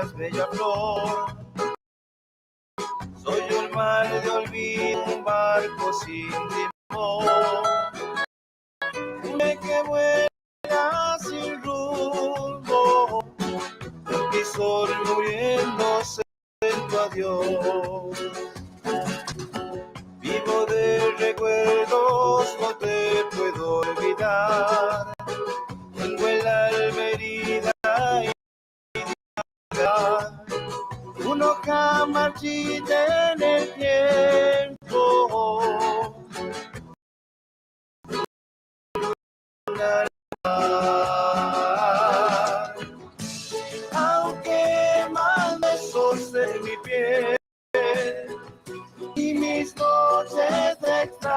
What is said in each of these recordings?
mientras bella flor. Soy el mar de olvido, un barco sin timón, que vuela sin rumbo, mi sol muriéndose en tu adiós. Vivo de recuerdos, no te puedo olvidar. Tengo el alma herida y uno que marchita en el tiempo. Aunque mal besos en mi piel y mis noches te extrañan,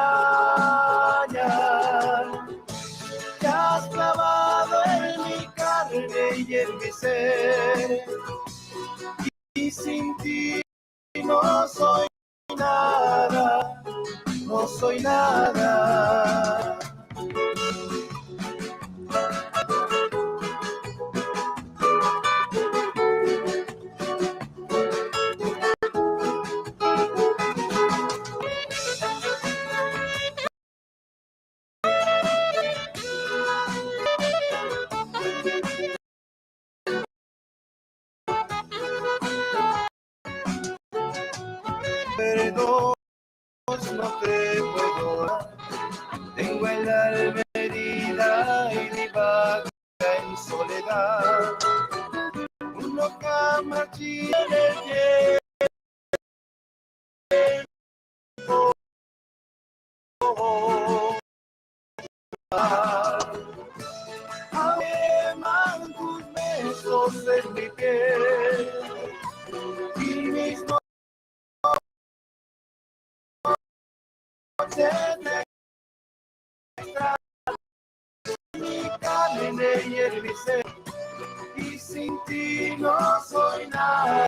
te has clavado en mi carne y en mi ser, y sin ti no soy nada, no soy nada. Perdón, no te puedo dar. Tengo el alma herida y divaga en soledad. Uno que marchita en el tiempo. Queman tus besos en mi piel y mis noches de mi carne y en mi ser, y sin ti no soy nada,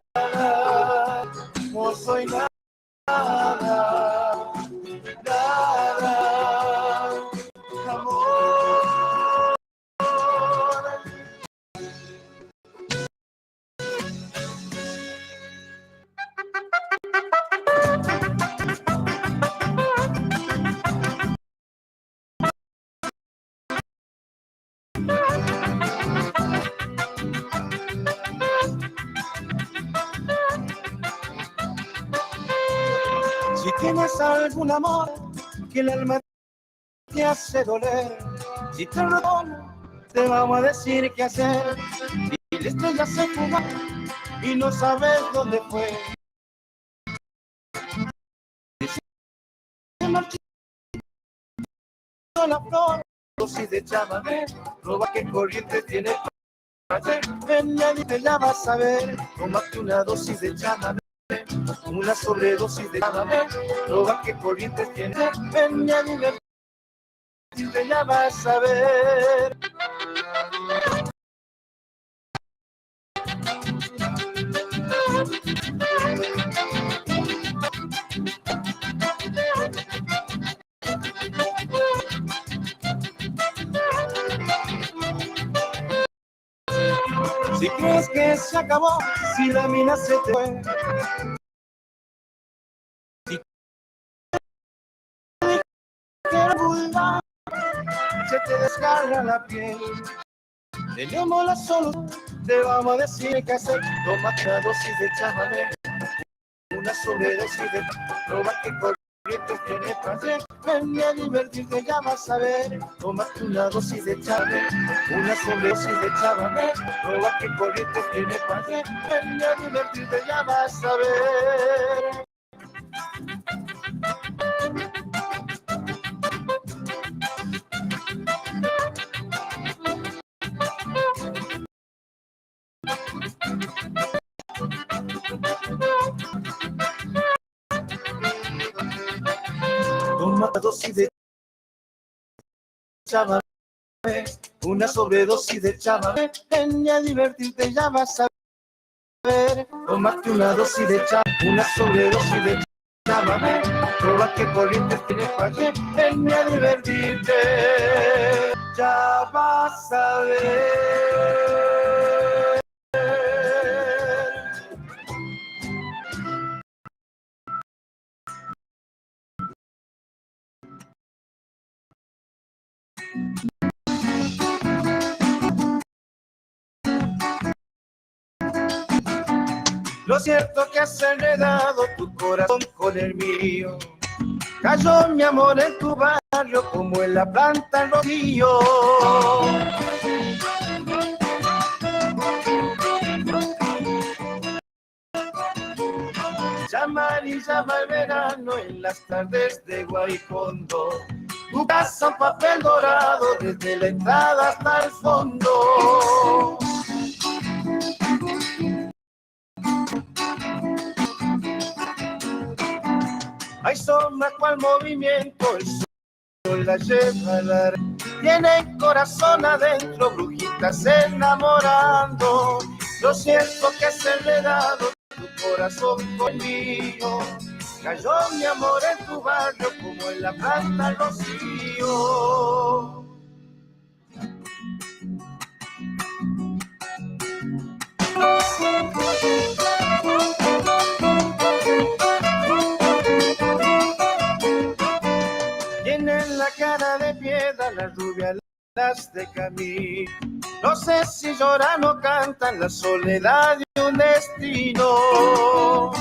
no soy nada, nada, amor. Si tienes algún amor que el alma te hace doler, si te perdono, te vamos a decir qué hacer. Y la estrella se fugó y no sabes dónde fue. Se marchó la flor, dosis de chamamé, roba que corriente tiene para hacer. Ven, nadie ya vas a ver, tómate una dosis de chamamé. Una sobredosis de chamamé, roba que corrientes tiene. Ven a divertirte, ya vas a ver. Si crees que se acabó, si la mina se te fue, si quieres volver, se te desgarra la piel. Tenemos la solución, te vamos a decir qué hacer. Tómate una dosis de chamamé, una sobredosis de roba que corrientes tiene para hacer. Ven a divertirte, ya vas a ver. Tómate una dosis de chamamé, una sobredosis de chamamé, roba que corrientes tiene para hacer. Ven a divertirte, ya vas a ver. Toma una dosis de chamamé, una sobredosis de chamamé. Ven a divertirte, ya vas a ver. Tómate una dosis de chamamé, una sobredosis de chamamé, roba que corrientes tiene para que. Ven a divertirte, ya vas a ver. Lo cierto que has enredado tu corazón con el mío. Cayó mi amor en tu barrio como en la planta en rocío. Llama y llama el verano en las tardes de Guaycondo. Tu casa un papel dorado desde la entrada hasta el fondo. Hay sombra cual movimiento, el sol la lleva a la red. Tienen corazón adentro, brujitas enamorando. Lo siento que es enredado tu corazón conmigo. Cayó mi amor en tu barrio como en la planta el rocío. Tienen la cara de piedra, las rubias las de Camille. No sé si lloran o cantan la soledad de un destino.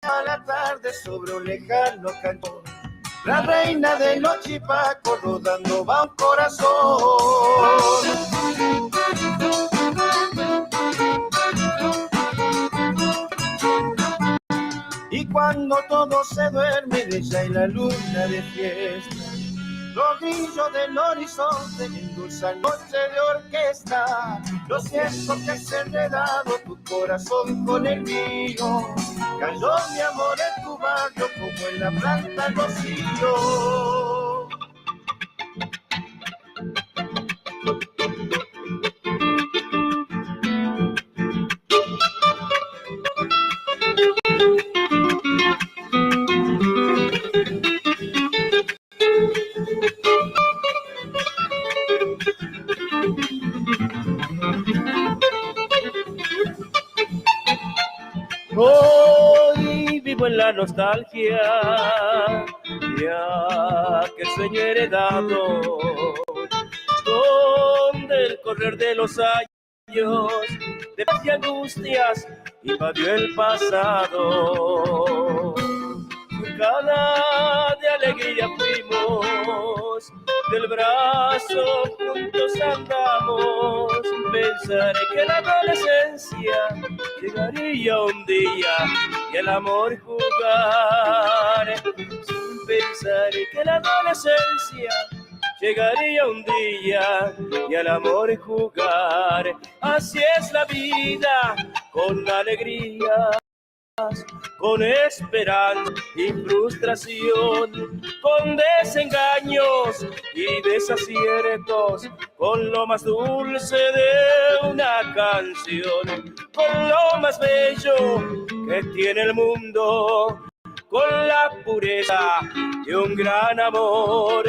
A la tarde sobre un lejano cantón, la reina de Nochipaco rodando va un corazón. Y cuando todo se duerme, ella y la luna de fiesta, los brillos del horizonte endulzan noche de orquesta. Lo siento que has enredado tu corazón con el mío. Cayó mi amor en tu barrio como en la planta el rocío. Hoy vivo en la nostalgia ya que sueño heredado, donde el correr de los años de paz y angustias invadió el pasado. Cada de alegría fuimos, del brazo juntos andamos. Pensaré que la adolescencia llegaría un día y el amor jugar. Pensaré que la adolescencia llegaría un día y al amor jugar. Así es la vida, con alegría, con esperanza y frustración, con desengaños y desaciertos, con lo más dulce de una canción, con lo más bello que tiene el mundo, con la pureza de un gran amor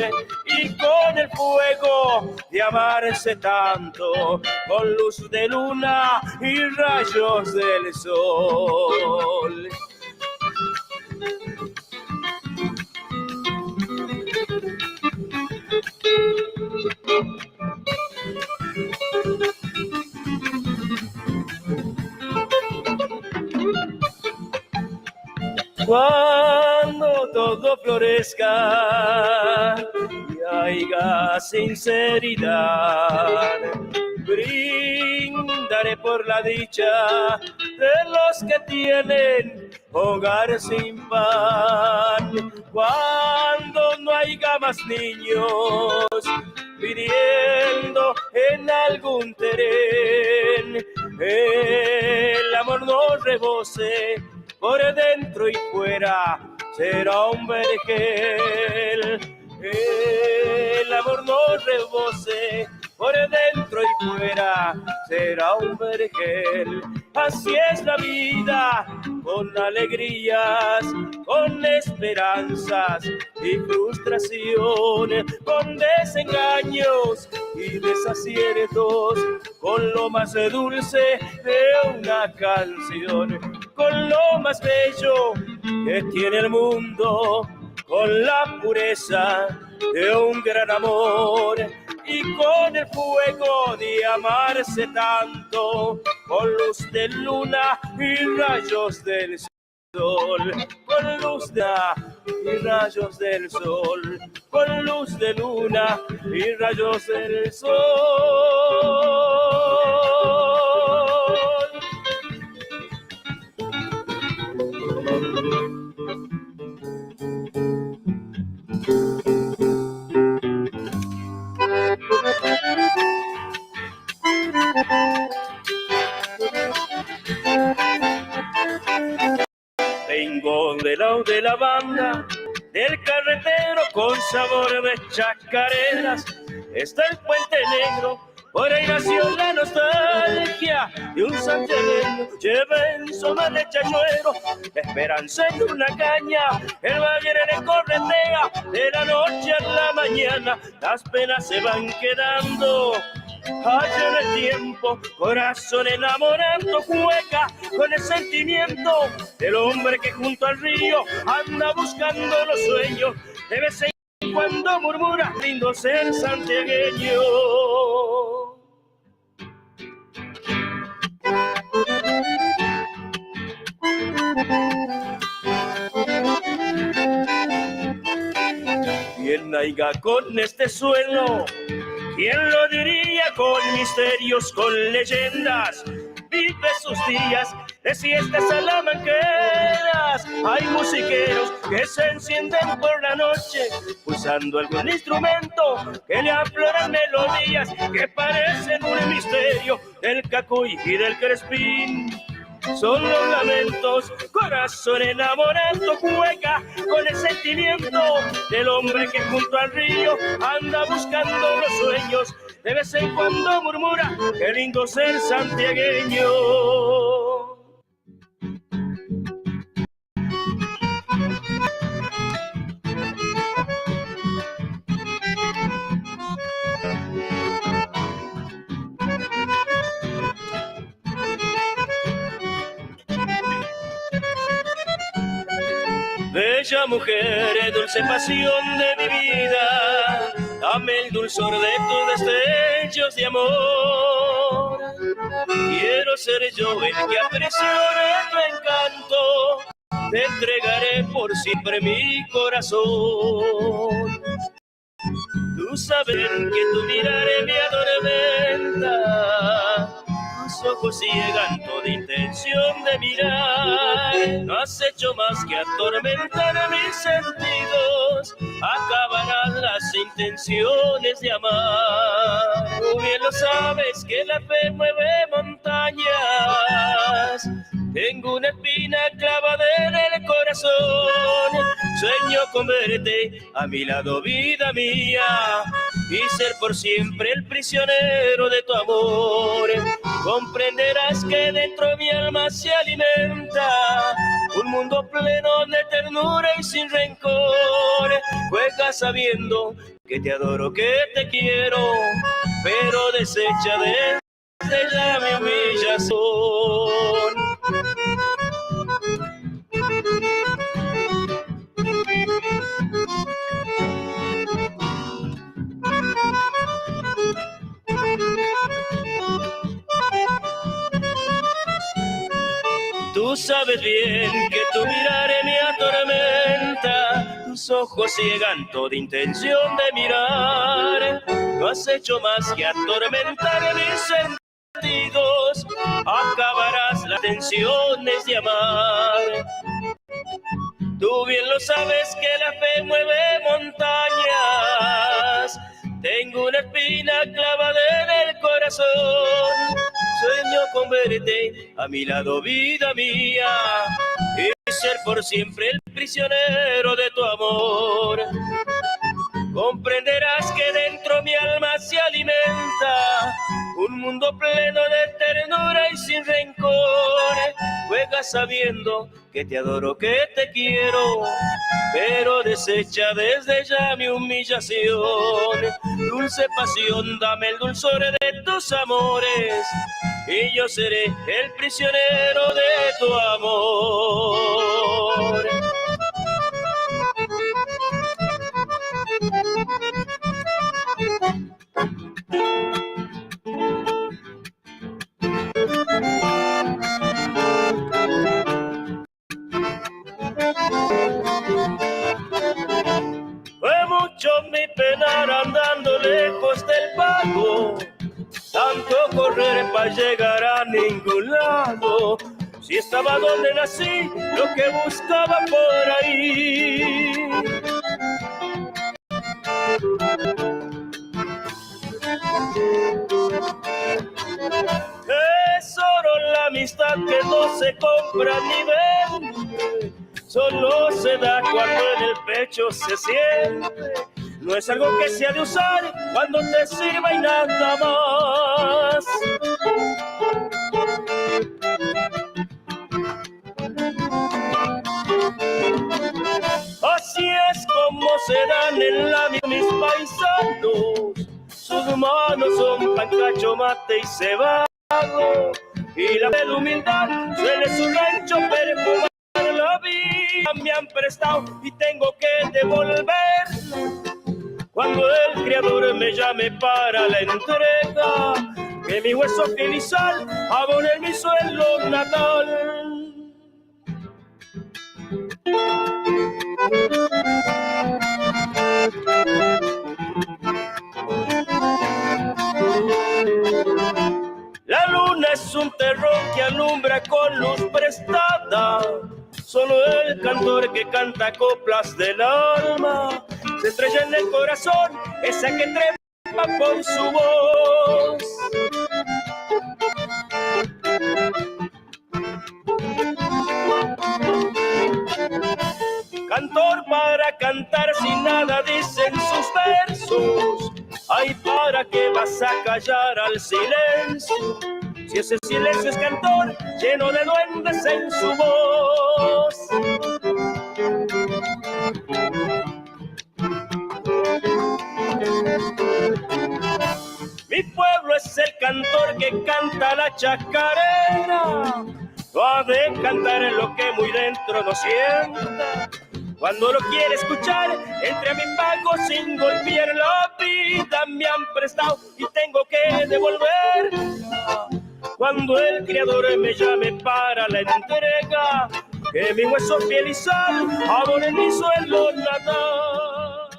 y con el fuego de amarse tanto, con luz de luna y rayos del sol. Cuando todo florezca y haya sinceridad, brindaré por la dicha de los que tienen hogar sin pan. Cuando no haya más niños pidiendo en algún terrén, el amor no rebose por dentro y fuera, será un vergel. El amor no rebose, por dentro y fuera, será un vergel. Así es la vida, con alegrías, con esperanzas y frustraciones, con desengaños y desaciertos, con lo más dulce de una canción. con lo más bello que tiene el mundo, con la pureza de un gran amor y con el fuego de amarse tanto, con luz de luna y rayos del sol, con luz de y rayos del sol, con luz de luna y rayos del sol. Vengo de la banda, del carretero con sabor de chacareras. Está el Puente Negro, por ahí nació la nostalgia de un santiagueño. Lleva en su chachuero, esperanza en una caña. El valle le corretea de la noche a la mañana. Las penas se van quedando allá en el tiempo, corazón enamorado juega con el sentimiento del hombre que junto al río anda buscando los sueños. De vez en cuando murmura, lindo ser santiagueño. ¿Quién naiga con este suelo? ¿Quién lo diría? Con misterios, con leyendas, vive sus días de siestas salamanqueras. Hay musiqueros que se encienden por la noche, pulsando algún instrumento que le afloran melodías que parecen un misterio del cacuy y del crespín. Son los lamentos, corazón enamorado juega con el sentimiento del hombre que junto al río anda buscando los sueños. De vez en cuando murmura, qué lindo ser santiagueño. Bella mujer, dulce pasión de mi vida, dame el dulzor de tus destellos de amor. Quiero ser yo el que apreciare tu encanto, te entregaré por siempre mi corazón. Tú sabes que tu miraré me atormenta, tus ojos ciegan toda intención de mirar. No has hecho más que atormentar mis sentidos, acabarán las intenciones de amar. Tú bien lo sabes que la fe mueve montañas, tengo una espina clavada en el corazón. Sueño con verte a mi lado, vida mía, y ser por siempre el prisionero de tu amor. Comprenderás que dentro de mi alma se alimenta un mundo pleno de ternura y sin rencor. Juega sabiendo que te adoro, que te quiero, pero desecha desde ya mi humillación. Tú sabes bien que tu mirar me atormenta, tus ojos ciegan toda intención de mirar. No has hecho más que atormentar mis sentidos, acabarás las tensiones de amar. Tú bien lo sabes que la fe mueve montañas, tengo una espina clavada en el corazón. Sueño con verte a mi lado, vida mía, y ser por siempre el prisionero de tu amor. Comprenderás que dentro mi alma se alimenta un mundo pleno de ternura y sin rencor. Juega sabiendo que te adoro, que te quiero, pero desecha desde ya mi humillación. Dulce pasión, dame el dulzor de tus amores, y yo seré el prisionero de tu amor. Fue mucho mi penar andando lejos del pago, tanto correr para llegar a ningún lado. Si estaba donde nací, lo que buscaba por ahí. Es oro la amistad que no se compra ni vende, solo se da cuando en el pecho se siente. No es algo que se ha de usar cuando te sirva y nada más. Así es como se dan en la vida mis paisanos. Sus manos son pan, cacho, mate y cebado, y la de humildad suele su rancho perfumar. La vida me han prestado y tengo que devolver cuando el Creador me llame para la entrega, que mi hueso, piel y sal abonen mi suelo natal. La luna es un terrón que alumbra con luz prestada. Solo el cantor que canta coplas del alma se estrella en el corazón, esa que trepa por su voz. Cantor para cantar sin nada dicen sus versos. Ay, ¿para qué vas a callar al silencio? Si ese silencio es cantor, lleno de duendes en su voz. Mi pueblo es el cantor que canta la chacarera. No ha de cantar lo que muy dentro no sienta. Cuando lo quiere escuchar, entre a mi pago sin golpear. La vida me han prestado y tengo que devolverla cuando el Creador me llame para la entrega, que mi hueso, piel y sal abonen mi suelo natal.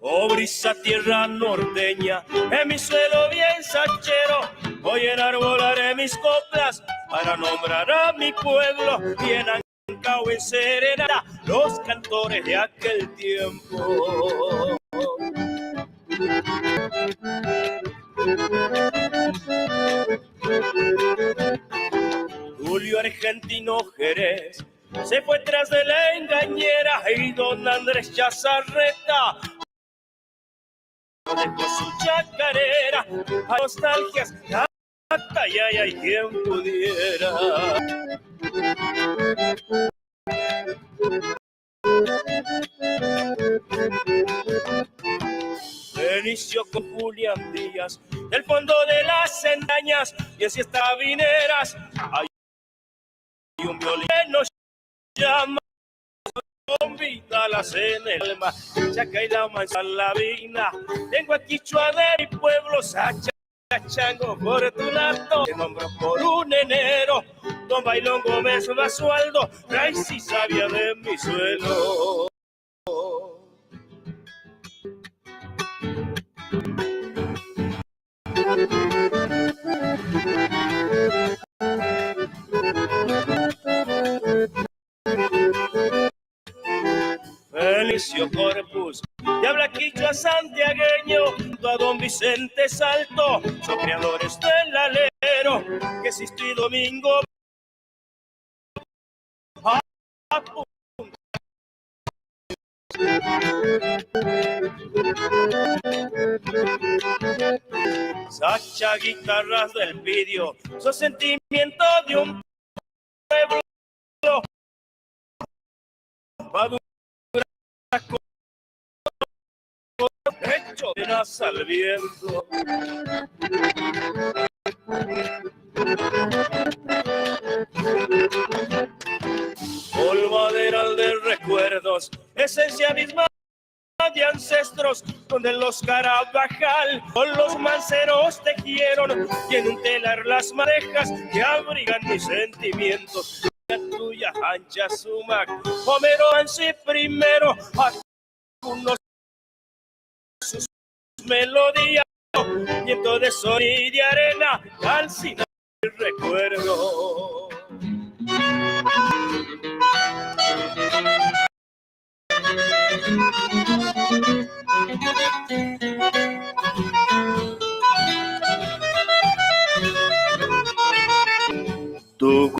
Oh, brisa tierra norteña, en mi suelo bien sachero, hoy enarbolaré mis coplas para nombrar a mi pueblo, bien ancao en serenata, los cantores de aquel tiempo. Julio Argentino Jerez se fue tras de la engañera y don Andrés Chazarreta dejó su chacarera a nostalgias. Ay, ay, ay, quien pudiera. Inició con Julián Díaz del fondo de las entrañas, y así está Vineras. Hay un violín que nos llama con vidalas en el alma, chaca y la manzanlavina. Tengo aquí Chua de mi pueblo, Sacha Chango Fortunato, te nombro por un enero. Don Bailón Gómez Basualdo, Rice y Sabia de mi suelo. Felicio Corpus, de habla quichua santiagueño, junto a don Vicente Salto, son creadores del alero, que existí domingo a Sacha guitarras del vídeo, son sentimiento de un pueblo maduras hecho penas al viento. Polvaderal de recuerdos, esencia misma de ancestros, donde los Carabajal con los manceros tejieron y en un telar las madejas que abrigan mis sentimientos. La tuya ancha sumac, Homero Ansi primero, algunos sus melodías, viento de sol y de arena, calcina el recuerdo. Tucumán,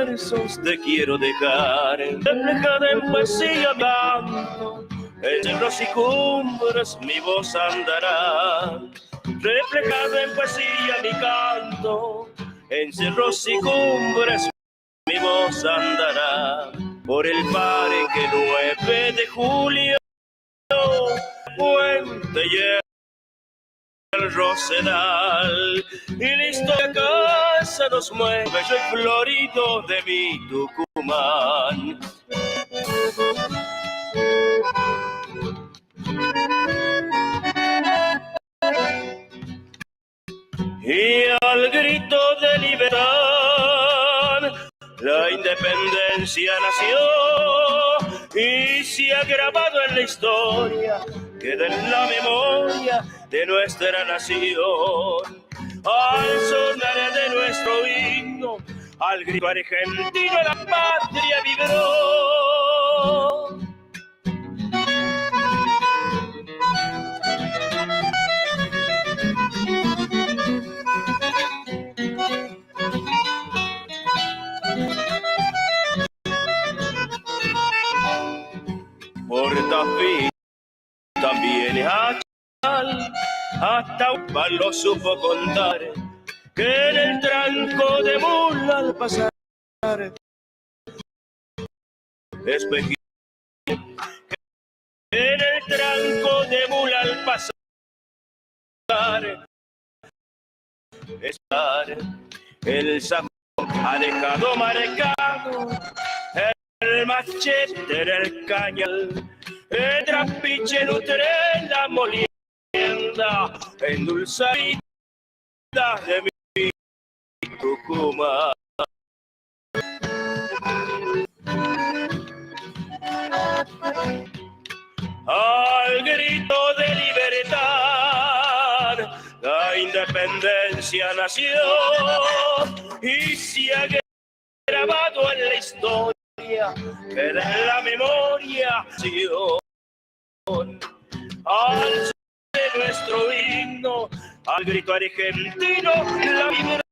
versos te quiero dejar, reflejada en poesía canto, en cerros y cumbres mi voz andará, reflejada en poesía mi canto, en cerros y cumbres mi voz andará, por el parque 9 de julio, Puente y el Rosedal, y la historia casa nos mueve, yo el florido de mi Tucumán. Y al grito de libertad, la independencia nació y se ha grabado en la historia, queda en la memoria de nuestra nación. Al sonar de nuestro himno, al grito argentino, la patria vibró. Por Tafí también hasta un palo supo contar que en el tranco de mula al pasar espejito, en el tranco de mula al pasar estar el saco ha dejado marcado el machete en el cañal, el trapiche nutre la molienda, endulzadita de mi Tucumán. Al grito de libertad, la independencia nació y se ha grabado en la historia, queda en la memoria. Al son de nuestro himno, al grito argentino, la vibra.